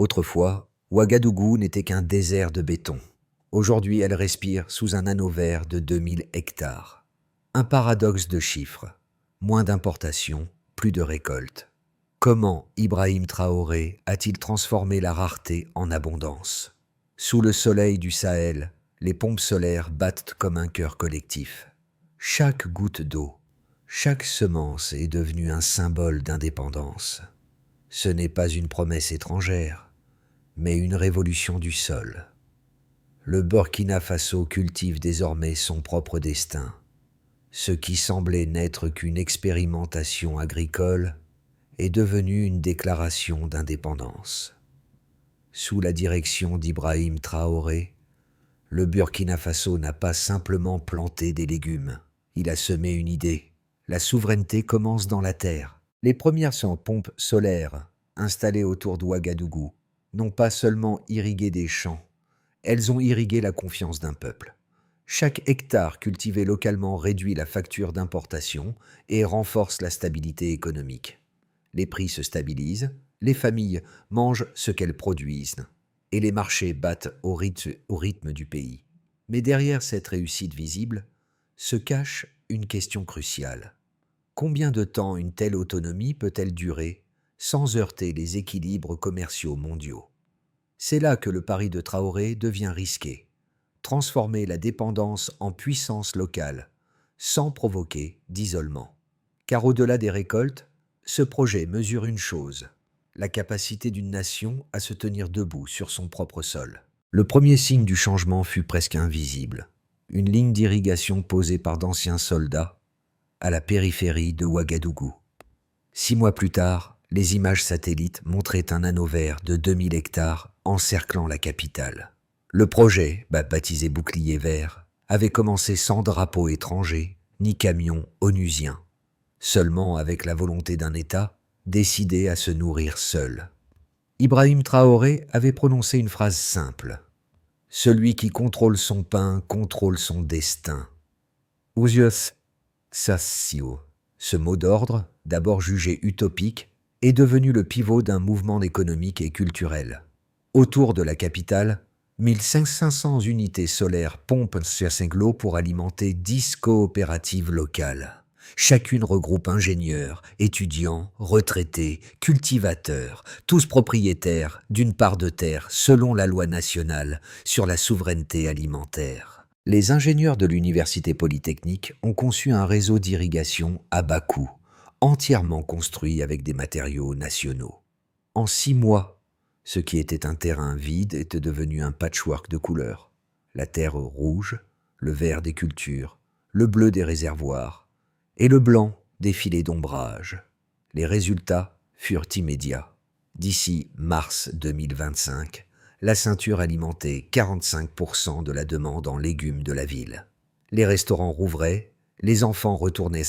Autrefois, Ouagadougou n'était qu'un désert de béton. Aujourd'hui, elle respire sous un anneau vert de 2000 hectares. Un paradoxe de chiffres. Moins d'importations, plus de récoltes. Comment Ibrahim Traoré a-t-il transformé la rareté en abondance? Sous le soleil du Sahel, les pompes solaires battent comme un cœur collectif. Chaque goutte d'eau, chaque semence est devenue un symbole d'indépendance. Ce n'est pas une promesse étrangère, mais une révolution du sol. Le Burkina Faso cultive désormais son propre destin. Ce qui semblait n'être qu'une expérimentation agricole est devenu une déclaration d'indépendance. Sous la direction d'Ibrahim Traoré, le Burkina Faso n'a pas simplement planté des légumes, il a semé une idée. La souveraineté commence dans la terre. Les premières pompes solaires, installées autour d'Ouagadougou, n'ont pas seulement irrigué des champs, elles ont irrigué la confiance d'un peuple. Chaque hectare cultivé localement réduit la facture d'importation et renforce la stabilité économique. Les prix se stabilisent, les familles mangent ce qu'elles produisent, et les marchés battent au rythme du pays. Mais derrière cette réussite visible se cache une question cruciale. Combien de temps une telle autonomie peut-elle durer sans heurter les équilibres commerciaux mondiaux? C'est là que le pari de Traoré devient risqué. Transformer la dépendance en puissance locale, sans provoquer d'isolement. Car au-delà des récoltes, ce projet mesure une chose, la capacité d'une nation à se tenir debout sur son propre sol. Le premier signe du changement fut presque invisible. Une ligne d'irrigation posée par d'anciens soldats à la périphérie de Ouagadougou. 6 mois plus tard, les images satellites montraient un anneau vert de 2000 hectares encerclant la capitale. Le projet, baptisé Bouclier Vert, avait commencé sans drapeau étranger ni camion onusien, seulement avec la volonté d'un État décidé à se nourrir seul. Ibrahim Traoré avait prononcé une phrase simple. « Celui qui contrôle son pain contrôle son destin. » Ouzios Sassio. Ce mot d'ordre, d'abord jugé utopique, est devenu le pivot d'un mouvement économique et culturel. Autour de la capitale, 1500 unités solaires pompent sur Senglo pour alimenter 10 coopératives locales. Chacune regroupe ingénieurs, étudiants, retraités, cultivateurs, tous propriétaires d'une part de terre selon la loi nationale sur la souveraineté alimentaire. Les ingénieurs de l'Université Polytechnique ont conçu un réseau d'irrigation à bas coût, entièrement construit avec des matériaux nationaux. En 6 mois, ce qui était un terrain vide était devenu un patchwork de couleurs. La terre rouge, le vert des cultures, le bleu des réservoirs et le blanc des filets d'ombrage. Les résultats furent immédiats. D'ici mars 2025, la ceinture alimentait 45% de la demande en légumes de la ville. Les restaurants rouvraient, les enfants retournaient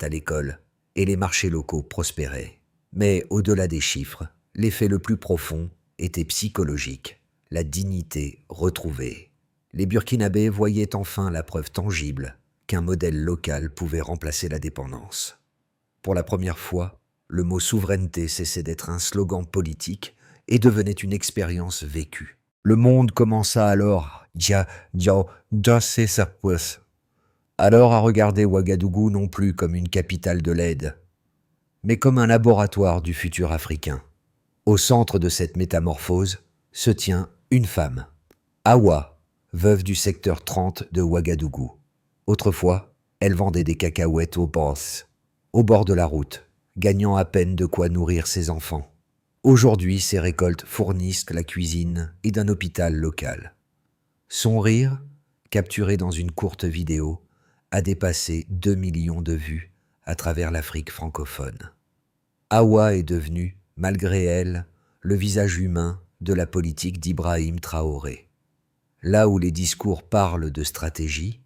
à l'école et les marchés locaux prospéraient. Mais au-delà des chiffres, l'effet le plus profond était psychologique, la dignité retrouvée. Les Burkinabés voyaient enfin la preuve tangible qu'un modèle local pouvait remplacer la dépendance. Pour la première fois, le mot souveraineté cessait d'être un slogan politique et devenait une expérience vécue. Le monde commença alors à regarder Ouagadougou non plus comme une capitale de l'aide, mais comme un laboratoire du futur africain. Au centre de cette métamorphose se tient une femme, Awa, veuve du secteur 30 de Ouagadougou. Autrefois, elle vendait des cacahuètes au bord de la route, gagnant à peine de quoi nourrir ses enfants. Aujourd'hui, ses récoltes fournissent la cuisine et d'un hôpital local. Son rire, capturé dans une courte vidéo, a dépassé 2 millions de vues à travers l'Afrique francophone. Awa est devenue, malgré elle, le visage humain de la politique d'Ibrahim Traoré. Là où les discours parlent de stratégie,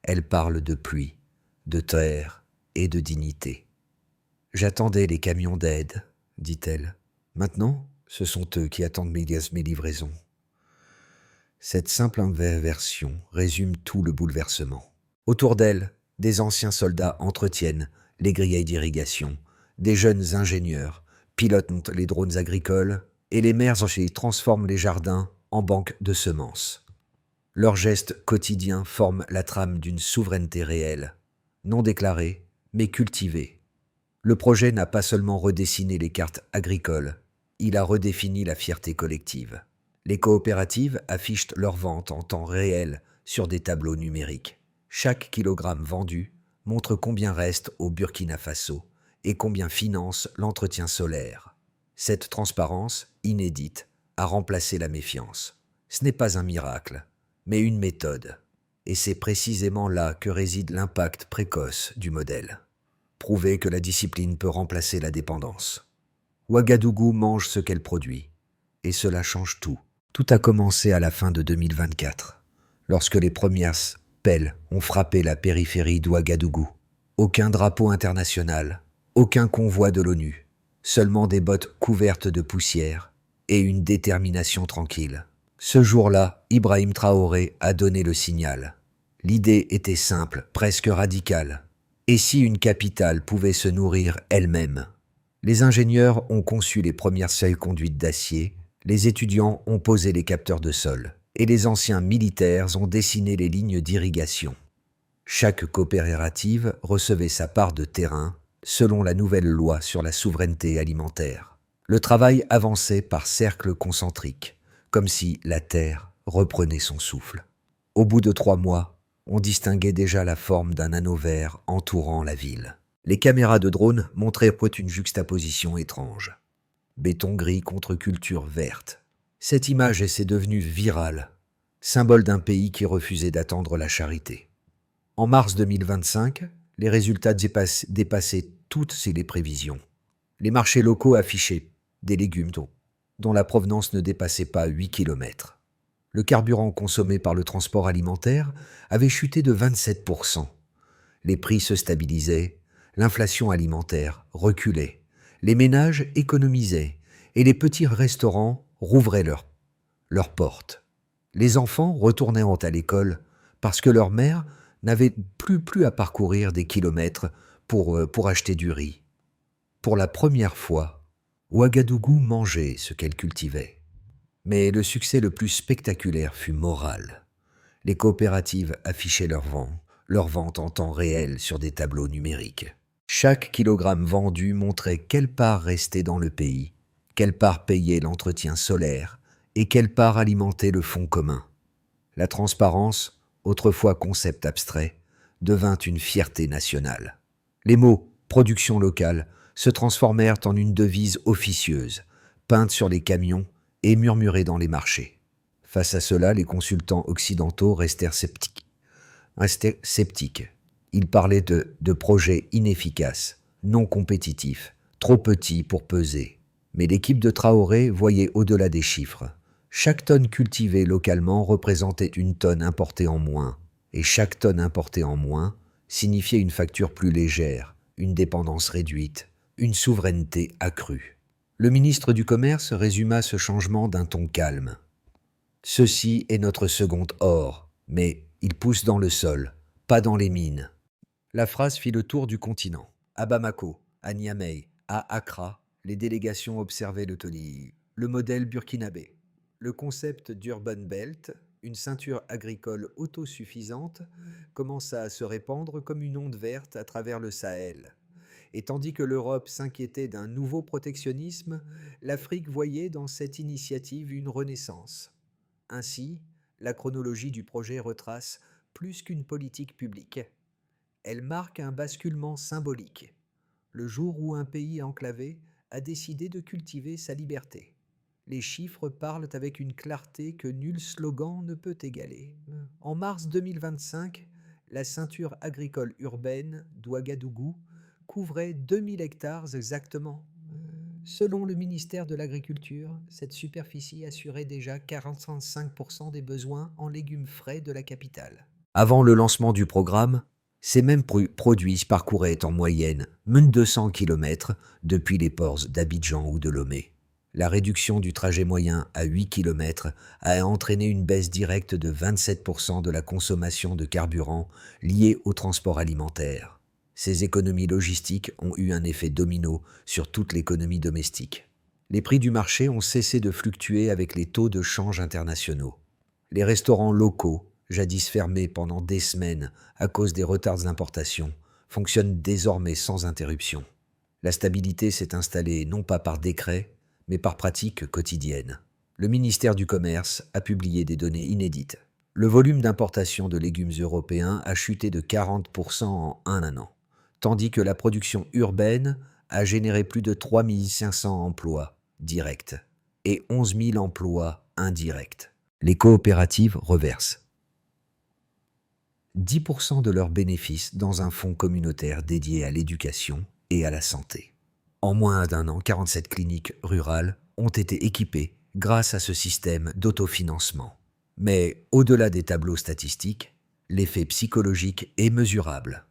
elle parle de pluie, de terre et de dignité. « J'attendais les camions d'aide, dit-elle. Maintenant, ce sont eux qui attendent mes livraisons. » Cette simple version résume tout le bouleversement. Autour d'elle, des anciens soldats entretiennent les grillets d'irrigation, des jeunes ingénieurs pilotent les drones agricoles et les mères transforment les jardins en banques de semences. Leurs gestes quotidiens forment la trame d'une souveraineté réelle, non déclarée, mais cultivée. Le projet n'a pas seulement redessiné les cartes agricoles, il a redéfini la fierté collective. Les coopératives affichent leurs ventes en temps réel sur des tableaux numériques. Chaque kilogramme vendu montre combien reste au Burkina Faso et combien finance l'entretien solaire. Cette transparence, inédite, a remplacé la méfiance. Ce n'est pas un miracle, mais une méthode. Et c'est précisément là que réside l'impact précoce du modèle. Prouver que la discipline peut remplacer la dépendance. Ouagadougou mange ce qu'elle produit. Et cela change tout. Tout a commencé à la fin de 2024, lorsque les premières pelles ont frappé la périphérie d'Ouagadougou. Aucun drapeau international, aucun convoi de l'ONU, seulement des bottes couvertes de poussière et une détermination tranquille. Ce jour-là, Ibrahim Traoré a donné le signal. L'idée était simple, presque radicale. Et si une capitale pouvait se nourrir elle-même? Les ingénieurs ont conçu les premières seuils conduites d'acier, les étudiants ont posé les capteurs de sol, et les anciens militaires ont dessiné les lignes d'irrigation. Chaque coopérative recevait sa part de terrain selon la nouvelle loi sur la souveraineté alimentaire. Le travail avançait par cercles concentriques, comme si la terre reprenait son souffle. Au bout de 3 mois, on distinguait déjà la forme d'un anneau vert entourant la ville. Les caméras de drone montraient une juxtaposition étrange. Béton gris contre culture verte. Cette image s'est devenue virale, symbole d'un pays qui refusait d'attendre la charité. En mars 2025, les résultats dépassaient toutes les prévisions. Les marchés locaux affichaient des légumes dont la provenance ne dépassait pas 8 km. Le carburant consommé par le transport alimentaire avait chuté de 27%. Les prix se stabilisaient, l'inflation alimentaire reculait. Les ménages économisaient et les petits restaurants rouvraient leurs portes. Les enfants retournaient à l'école parce que leur mère n'avait plus à parcourir des kilomètres pour acheter du riz. Pour la première fois, Ouagadougou mangeait ce qu'elle cultivait. Mais le succès le plus spectaculaire fut moral. Les coopératives affichaient leurs ventes en temps réel sur des tableaux numériques. Chaque kilogramme vendu montrait quelle part restait dans le pays, quelle part payait l'entretien solaire et quelle part alimentait le fonds commun. La transparence, autrefois concept abstrait, devint une fierté nationale. Les mots « production locale » se transformèrent en une devise officieuse, peinte sur les camions et murmurée dans les marchés. Face à cela, les consultants occidentaux restèrent sceptiques. Ils parlaient de projets inefficaces, non compétitifs, trop petits pour peser. Mais l'équipe de Traoré voyait au-delà des chiffres. Chaque tonne cultivée localement représentait une tonne importée en moins, et chaque tonne importée en moins signifiait une facture plus légère, une dépendance réduite, une souveraineté accrue. Le ministre du Commerce résuma ce changement d'un ton calme. « Ceci est notre second or, mais il pousse dans le sol, pas dans les mines. » La phrase fit le tour du continent. À Bamako, à Niamey, à Accra, les délégations observaient le modèle burkinabé. Le concept d'Urban Belt, une ceinture agricole autosuffisante, commença à se répandre comme une onde verte à travers le Sahel. Et tandis que l'Europe s'inquiétait d'un nouveau protectionnisme, l'Afrique voyait dans cette initiative une renaissance. Ainsi, la chronologie du projet retrace plus qu'une politique publique. Elle marque un basculement symbolique, le jour où un pays enclavé a décidé de cultiver sa liberté. Les chiffres parlent avec une clarté que nul slogan ne peut égaler. En mars 2025, la ceinture agricole urbaine d'Ouagadougou couvrait 2000 hectares exactement. Selon le ministère de l'Agriculture, cette superficie assurait déjà 45% des besoins en légumes frais de la capitale. Avant le lancement du programme, ces mêmes produits parcouraient en moyenne 1200 km depuis les ports d'Abidjan ou de Lomé. La réduction du trajet moyen à 8 km a entraîné une baisse directe de 27% de la consommation de carburant liée au transport alimentaire. Ces économies logistiques ont eu un effet domino sur toute l'économie domestique. Les prix du marché ont cessé de fluctuer avec les taux de change internationaux. Les restaurants locaux, jadis fermés pendant des semaines à cause des retards d'importation, fonctionnent désormais sans interruption. La stabilité s'est installée non pas par décret, mais par pratique quotidienne. Le ministère du Commerce a publié des données inédites. Le volume d'importation de légumes européens a chuté de 40% en un an, tandis que la production urbaine a généré plus de 3 500 emplois directs et 11 000 emplois indirects. Les coopératives reversent 10% de leurs bénéfices dans un fonds communautaire dédié à l'éducation et à la santé. En moins d'un an, 47 cliniques rurales ont été équipées grâce à ce système d'autofinancement. Mais au-delà des tableaux statistiques, l'effet psychologique est mesurable.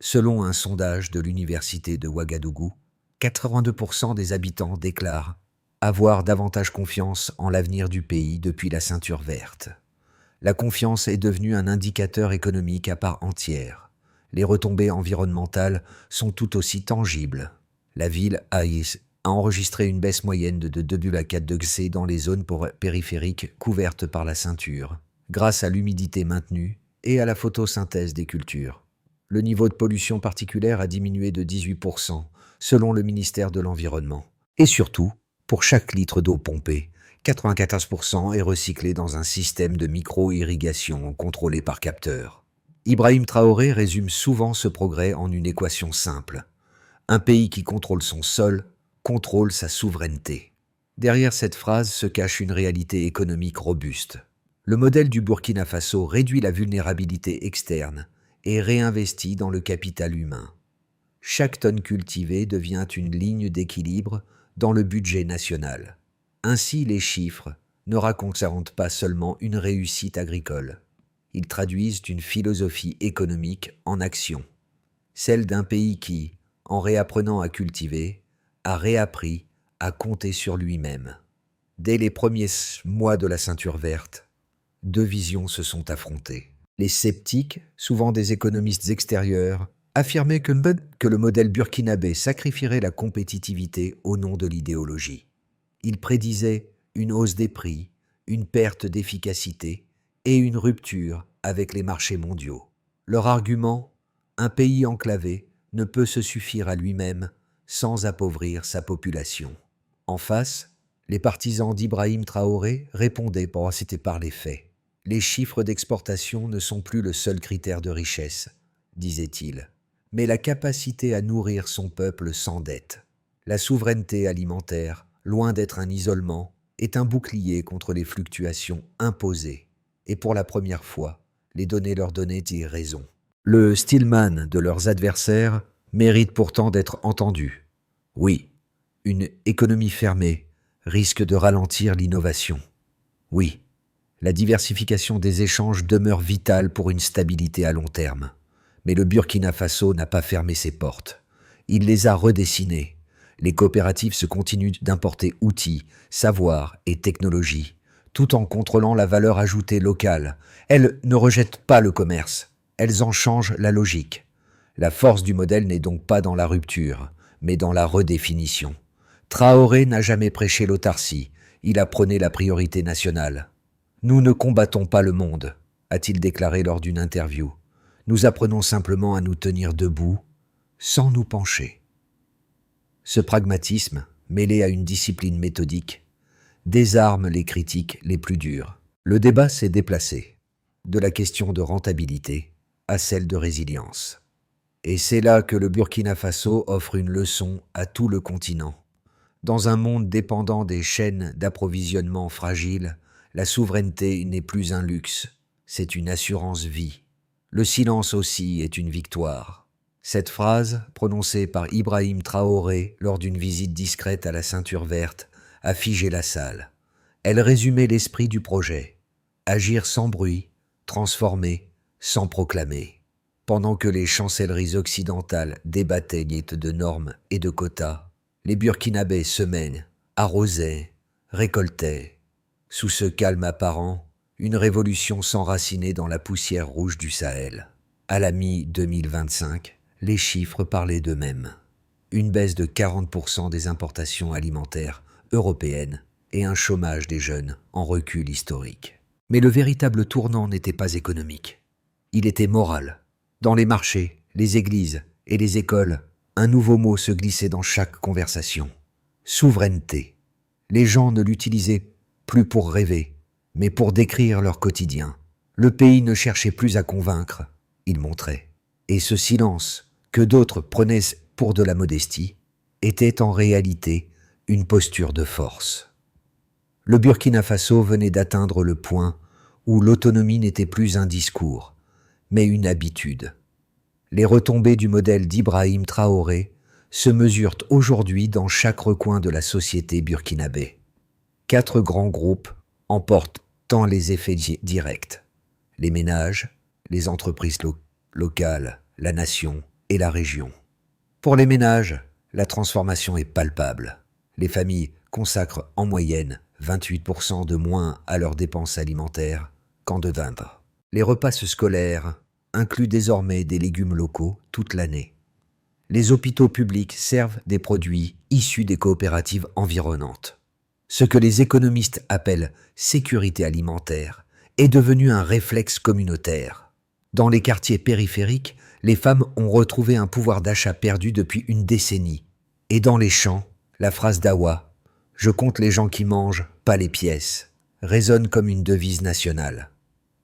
Selon un sondage de l'université de Ouagadougou, 82% des habitants déclarent avoir davantage confiance en l'avenir du pays depuis la ceinture verte. La confiance est devenue un indicateur économique à part entière. Les retombées environnementales sont tout aussi tangibles. La ville a enregistré une baisse moyenne de 2,4 degrés dans les zones périphériques couvertes par la ceinture, grâce à l'humidité maintenue et à la photosynthèse des cultures. Le niveau de pollution particulière a diminué de 18%, selon le ministère de l'Environnement. Et surtout, pour chaque litre d'eau pompée, 94% est recyclé dans un système de micro-irrigation contrôlé par capteur. Ibrahim Traoré résume souvent ce progrès en une équation simple. Un pays qui contrôle son sol contrôle sa souveraineté. Derrière cette phrase se cache une réalité économique robuste. Le modèle du Burkina Faso réduit la vulnérabilité externe et réinvestit dans le capital humain. Chaque tonne cultivée devient une ligne d'équilibre dans le budget national. Ainsi, les chiffres ne racontent pas seulement une réussite agricole. Ils traduisent une philosophie économique en action, celle d'un pays qui, en réapprenant à cultiver, a réappris à compter sur lui-même. Dès les premiers mois de la ceinture verte, deux visions se sont affrontées. Les sceptiques, souvent des économistes extérieurs, affirmaient que le modèle burkinabé sacrifierait la compétitivité au nom de l'idéologie. Ils prédisaient une hausse des prix, une perte d'efficacité et une rupture avec les marchés mondiaux. Leur argument, un pays enclavé ne peut se suffire à lui-même sans appauvrir sa population. En face, les partisans d'Ibrahim Traoré répondaient par les faits. Les chiffres d'exportation ne sont plus le seul critère de richesse, disait-il, mais la capacité à nourrir son peuple sans dette. La souveraineté alimentaire, loin d'être un isolement, est un bouclier contre les fluctuations imposées. Et pour la première fois, les données leur donnaient raison. Le Stillman de leurs adversaires mérite pourtant d'être entendu. Oui, une économie fermée risque de ralentir l'innovation. Oui, la diversification des échanges demeure vitale pour une stabilité à long terme. Mais le Burkina Faso n'a pas fermé ses portes. Il les a redessinées. Les coopératives se continuent d'importer outils, savoirs et technologies, tout en contrôlant la valeur ajoutée locale. Elles ne rejettent pas le commerce, elles en changent la logique. La force du modèle n'est donc pas dans la rupture, mais dans la redéfinition. Traoré n'a jamais prêché l'autarcie, il a prôné la priorité nationale. « Nous ne combattons pas le monde », a-t-il déclaré lors d'une interview. « Nous apprenons simplement à nous tenir debout, sans nous pencher. » Ce pragmatisme, mêlé à une discipline méthodique, désarme les critiques les plus dures. Le débat s'est déplacé, de la question de rentabilité à celle de résilience. Et c'est là que le Burkina Faso offre une leçon à tout le continent. Dans un monde dépendant des chaînes d'approvisionnement fragiles, la souveraineté n'est plus un luxe, c'est une assurance vie. Le silence aussi est une victoire. Cette phrase, prononcée par Ibrahim Traoré lors d'une visite discrète à la ceinture verte, a figé la salle. Elle résumait l'esprit du projet. Agir sans bruit, transformer sans proclamer. Pendant que les chancelleries occidentales débattaient de normes et de quotas, les Burkinabés semaient, arrosaient, récoltaient. Sous ce calme apparent, une révolution s'enracinait dans la poussière rouge du Sahel. À la mi-2025, les chiffres parlaient d'eux-mêmes. Une baisse de 40% des importations alimentaires européenne et un chômage des jeunes en recul historique. Mais le véritable tournant n'était pas économique. Il était moral. Dans les marchés, les églises et les écoles, un nouveau mot se glissait dans chaque conversation. Souveraineté. Les gens ne l'utilisaient plus pour rêver, mais pour décrire leur quotidien. Le pays ne cherchait plus à convaincre, il montrait. Et ce silence, que d'autres prenaient pour de la modestie, était en réalité une posture de force. Le Burkina Faso venait d'atteindre le point où l'autonomie n'était plus un discours, mais une habitude. Les retombées du modèle d'Ibrahim Traoré se mesurent aujourd'hui dans chaque recoin de la société burkinabé. 4 grands groupes emportent tant les effets directs. Les ménages, les entreprises locales, la nation et la région. Pour les ménages, la transformation est palpable. Les familles consacrent en moyenne 28% de moins à leurs dépenses alimentaires qu'en 2020. Les repas scolaires incluent désormais des légumes locaux toute l'année. Les hôpitaux publics servent des produits issus des coopératives environnantes. Ce que les économistes appellent sécurité alimentaire est devenu un réflexe communautaire. Dans les quartiers périphériques, les femmes ont retrouvé un pouvoir d'achat perdu depuis une décennie. Et dans les champs, la phrase d'Awa « Je compte les gens qui mangent, pas les pièces » résonne comme une devise nationale.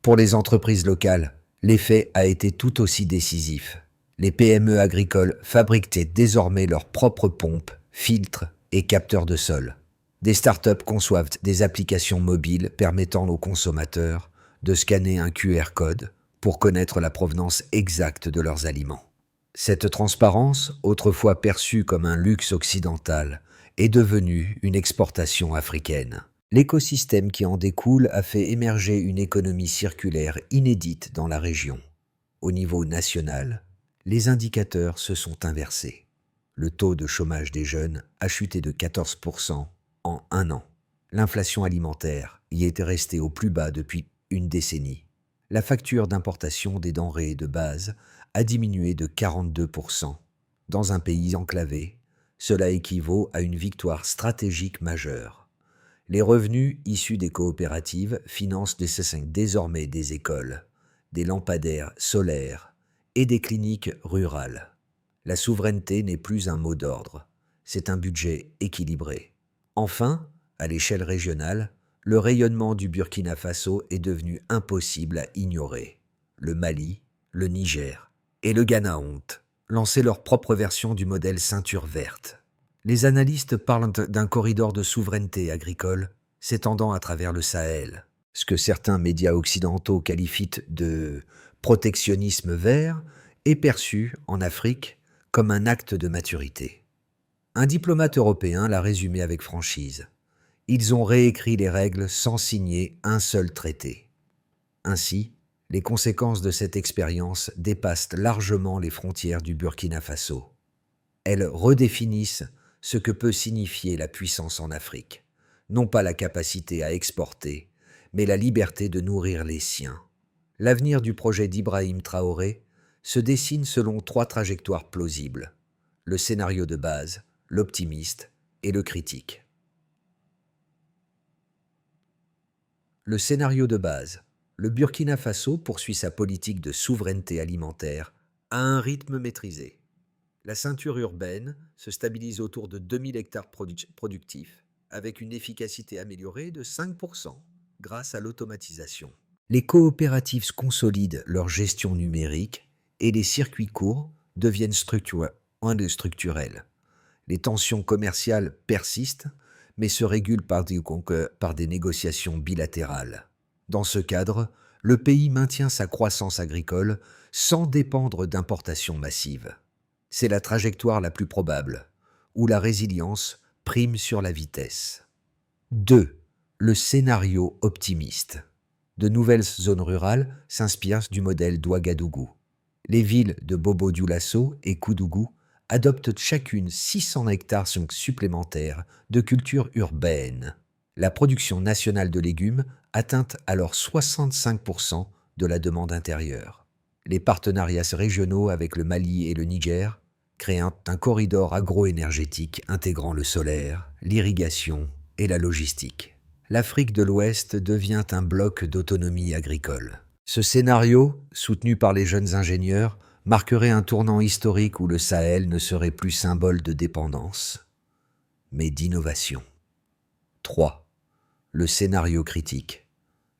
Pour les entreprises locales, l'effet a été tout aussi décisif. Les PME agricoles fabriquaient désormais leurs propres pompes, filtres et capteurs de sol. Des startups conçoivent des applications mobiles permettant aux consommateurs de scanner un QR code pour connaître la provenance exacte de leurs aliments. Cette transparence, autrefois perçue comme un luxe occidental, est devenue une exportation africaine. L'écosystème qui en découle a fait émerger une économie circulaire inédite dans la région. Au niveau national, les indicateurs se sont inversés. Le taux de chômage des jeunes a chuté de 14% en un an. L'inflation alimentaire y était restée au plus bas depuis une décennie. La facture d'importation des denrées de base a diminué de 42%. Dans un pays enclavé, cela équivaut à une victoire stratégique majeure. Les revenus issus des coopératives financent désormais des écoles, des lampadaires solaires et des cliniques rurales. La souveraineté n'est plus un mot d'ordre, c'est un budget équilibré. Enfin, à l'échelle régionale, le rayonnement du Burkina Faso est devenu impossible à ignorer. Le Mali, le Niger et le Ghana ont lancé leur propre version du modèle ceinture verte. Les analystes parlent d'un corridor de souveraineté agricole s'étendant à travers le Sahel, ce que certains médias occidentaux qualifient de protectionnisme vert est perçu en Afrique comme un acte de maturité. Un diplomate européen l'a résumé avec franchise. Ils ont réécrit les règles sans signer un seul traité. Ainsi, les conséquences de cette expérience dépassent largement les frontières du Burkina Faso. Elles redéfinissent ce que peut signifier la puissance en Afrique. Non pas la capacité à exporter, mais la liberté de nourrir les siens. L'avenir du projet d'Ibrahim Traoré se dessine selon 3 trajectoires plausibles. Le scénario de base, l'optimiste et le critique. Le scénario de base. Le Burkina Faso poursuit sa politique de souveraineté alimentaire à un rythme maîtrisé. La ceinture urbaine se stabilise autour de 2000 hectares productifs, avec une efficacité améliorée de 5% grâce à l'automatisation. Les coopératives consolident leur gestion numérique et les circuits courts deviennent structurels. Les tensions commerciales persistent, mais se régulent par des négociations bilatérales. Dans ce cadre, le pays maintient sa croissance agricole sans dépendre d'importations massives. C'est la trajectoire la plus probable, où la résilience prime sur la vitesse. 2. Le scénario optimiste. De nouvelles zones rurales s'inspirent du modèle d'Ouagadougou. Les villes de Bobo-Dioulasso et Koudougou adoptent chacune 600 hectares supplémentaires de cultures urbaines. La production nationale de légumes atteint alors 65% de la demande intérieure. Les partenariats régionaux avec le Mali et le Niger créent un corridor agro-énergétique intégrant le solaire, l'irrigation et la logistique. L'Afrique de l'Ouest devient un bloc d'autonomie agricole. Ce scénario, soutenu par les jeunes ingénieurs, marquerait un tournant historique où le Sahel ne serait plus symbole de dépendance, mais d'innovation. 3. Le scénario critique.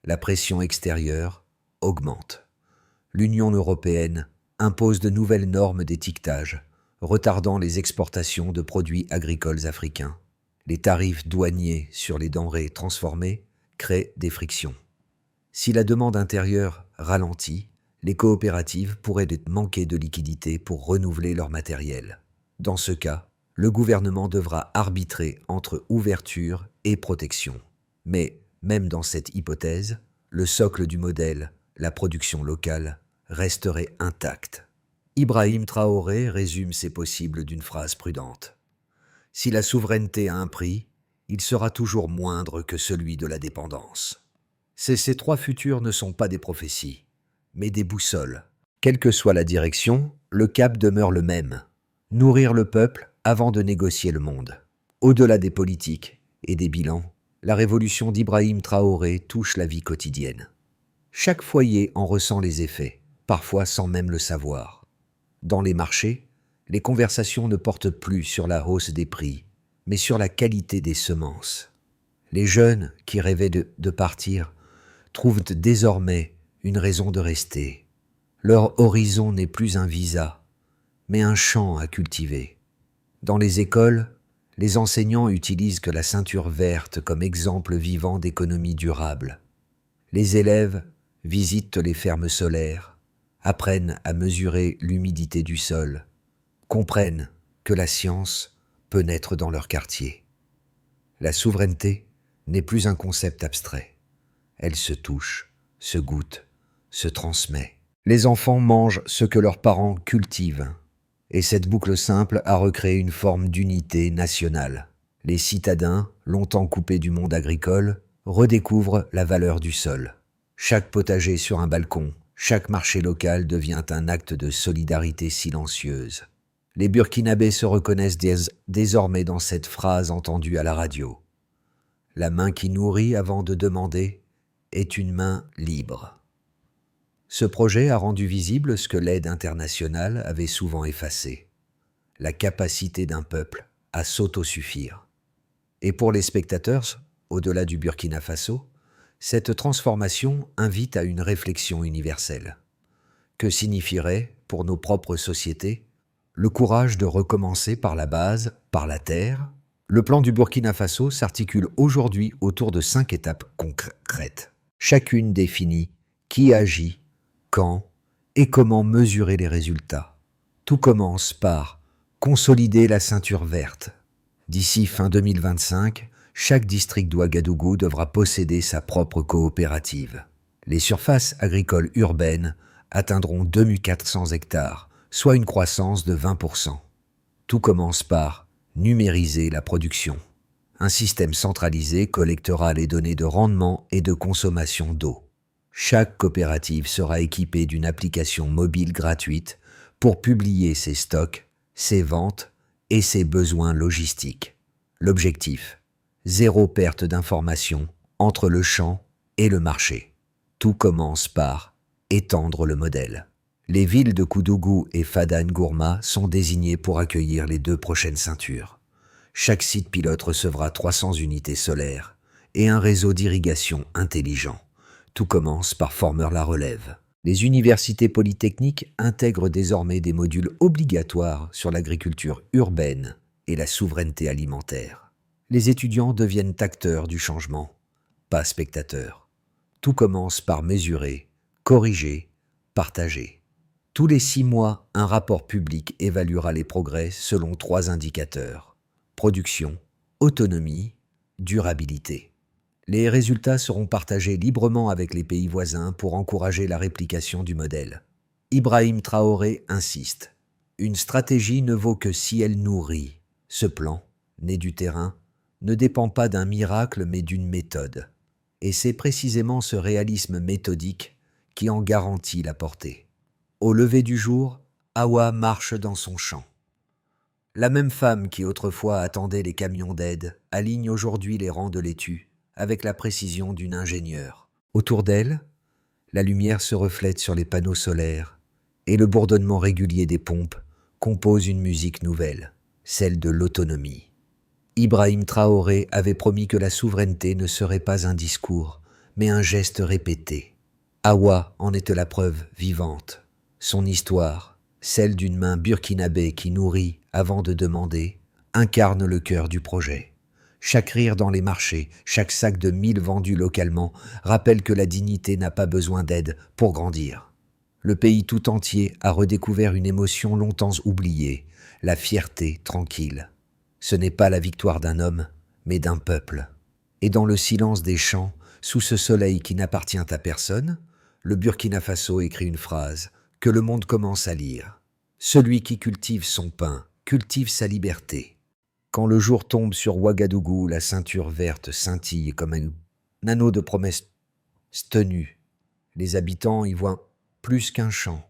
La pression extérieure augmente. L'Union européenne impose de nouvelles normes d'étiquetage, retardant les exportations de produits agricoles africains. Les tarifs douaniers sur les denrées transformées créent des frictions. Si la demande intérieure ralentit, les coopératives pourraient manquer de liquidités pour renouveler leur matériel. Dans ce cas, le gouvernement devra arbitrer entre ouverture et protection. Mais, même dans cette hypothèse, le socle du modèle, la production locale, resterait intact. Ibrahim Traoré résume ces possibles d'une phrase prudente. Si la souveraineté a un prix, il sera toujours moindre que celui de la dépendance. Ces trois futurs ne sont pas des prophéties, mais des boussoles. Quelle que soit la direction, le cap demeure le même. Nourrir le peuple avant de négocier le monde. Au-delà des politiques et des bilans, la révolution d'Ibrahim Traoré touche la vie quotidienne. Chaque foyer en ressent les effets, parfois sans même le savoir. Dans les marchés, les conversations ne portent plus sur la hausse des prix, mais sur la qualité des semences. Les jeunes qui rêvaient de partir trouvent désormais une raison de rester. Leur horizon n'est plus un visa, mais un champ à cultiver. Dans les écoles, les enseignants utilisent que la ceinture verte comme exemple vivant d'économie durable. Les élèves visitent les fermes solaires, apprennent à mesurer l'humidité du sol, comprennent que la science peut naître dans leur quartier. La souveraineté n'est plus un concept abstrait. Elle se touche, se goûte, se transmet. Les enfants mangent ce que leurs parents cultivent. Et cette boucle simple a recréé une forme d'unité nationale. Les citadins, longtemps coupés du monde agricole, redécouvrent la valeur du sol. Chaque potager sur un balcon, chaque marché local devient un acte de solidarité silencieuse. Les Burkinabés se reconnaissent désormais dans cette phrase entendue à la radio. La main qui nourrit avant de demander est une main libre. Ce projet a rendu visible ce que l'aide internationale avait souvent effacé, la capacité d'un peuple à s'autosuffire. Et pour les spectateurs, au-delà du Burkina Faso, cette transformation invite à une réflexion universelle. Que signifierait, pour nos propres sociétés, le courage de recommencer par la base, par la terre? Le plan du Burkina Faso s'articule aujourd'hui autour de 5 étapes concrètes. Chacune définit qui agit, quand et comment mesurer les résultats. Tout commence par consolider la ceinture verte. D'ici fin 2025, chaque district d'Ouagadougou devra posséder sa propre coopérative. Les surfaces agricoles urbaines atteindront 2400 hectares, soit une croissance de 20%. Tout commence par numériser la production. Un système centralisé collectera les données de rendement et de consommation d'eau. Chaque coopérative sera équipée d'une application mobile gratuite pour publier ses stocks, ses ventes et ses besoins logistiques. L'objectif, 0 perte d'information entre le champ et le marché. Tout commence par étendre le modèle. Les villes de Koudougou et Fada Ngourma sont désignées pour accueillir les 2 prochaines ceintures. Chaque site pilote recevra 300 unités solaires et un réseau d'irrigation intelligent. Tout commence par former la relève. Les universités polytechniques intègrent désormais des modules obligatoires sur l'agriculture urbaine et la souveraineté alimentaire. Les étudiants deviennent acteurs du changement, pas spectateurs. Tout commence par mesurer, corriger, partager. Tous les 6 mois, un rapport public évaluera les progrès selon 3 indicateurs: production, autonomie, durabilité. Les résultats seront partagés librement avec les pays voisins pour encourager la réplication du modèle. Ibrahim Traoré insiste. Une stratégie ne vaut que si elle nourrit. Ce plan, né du terrain, ne dépend pas d'un miracle mais d'une méthode. Et c'est précisément ce réalisme méthodique qui en garantit la portée. Au lever du jour, Awa marche dans son champ. La même femme qui autrefois attendait les camions d'aide aligne aujourd'hui les rangs de laitue avec la précision d'une ingénieure. Autour d'elle, la lumière se reflète sur les panneaux solaires et le bourdonnement régulier des pompes compose une musique nouvelle, celle de l'autonomie. Ibrahim Traoré avait promis que la souveraineté ne serait pas un discours, mais un geste répété. Awa en était la preuve vivante. Son histoire, celle d'une main burkinabé qui nourrit avant de demander, incarne le cœur du projet. Chaque rire dans les marchés, chaque sac de 1000 vendus localement rappelle que la dignité n'a pas besoin d'aide pour grandir. Le pays tout entier a redécouvert une émotion longtemps oubliée, la fierté tranquille. Ce n'est pas la victoire d'un homme, mais d'un peuple. Et dans le silence des champs, sous ce soleil qui n'appartient à personne, le Burkina Faso écrit une phrase que le monde commence à lire. Celui qui cultive son pain cultive sa liberté. Quand le jour tombe sur Ouagadougou, la ceinture verte scintille comme un anneau de promesses tenues. Les habitants y voient plus qu'un champ,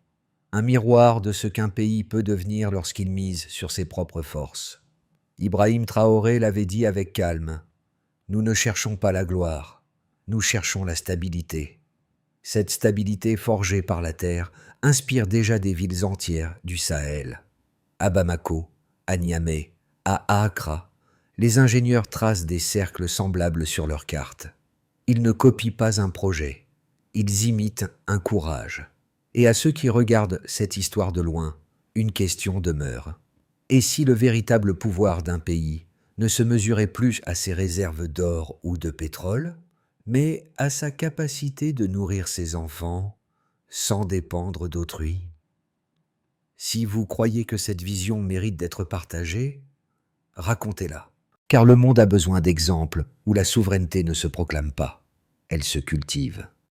un miroir de ce qu'un pays peut devenir lorsqu'il mise sur ses propres forces. Ibrahim Traoré l'avait dit avec calme. Nous ne cherchons pas la gloire, nous cherchons la stabilité. Cette stabilité forgée par la terre inspire déjà des villes entières du Sahel. À Bamako, à Niamey, à Accra, les ingénieurs tracent des cercles semblables sur leurs cartes. Ils ne copient pas un projet, ils imitent un courage. Et à ceux qui regardent cette histoire de loin, une question demeure. Et si le véritable pouvoir d'un pays ne se mesurait plus à ses réserves d'or ou de pétrole, mais à sa capacité de nourrir ses enfants sans dépendre d'autrui? Si vous croyez que cette vision mérite d'être partagée, racontez-la. Car le monde a besoin d'exemples où la souveraineté ne se proclame pas, elle se cultive.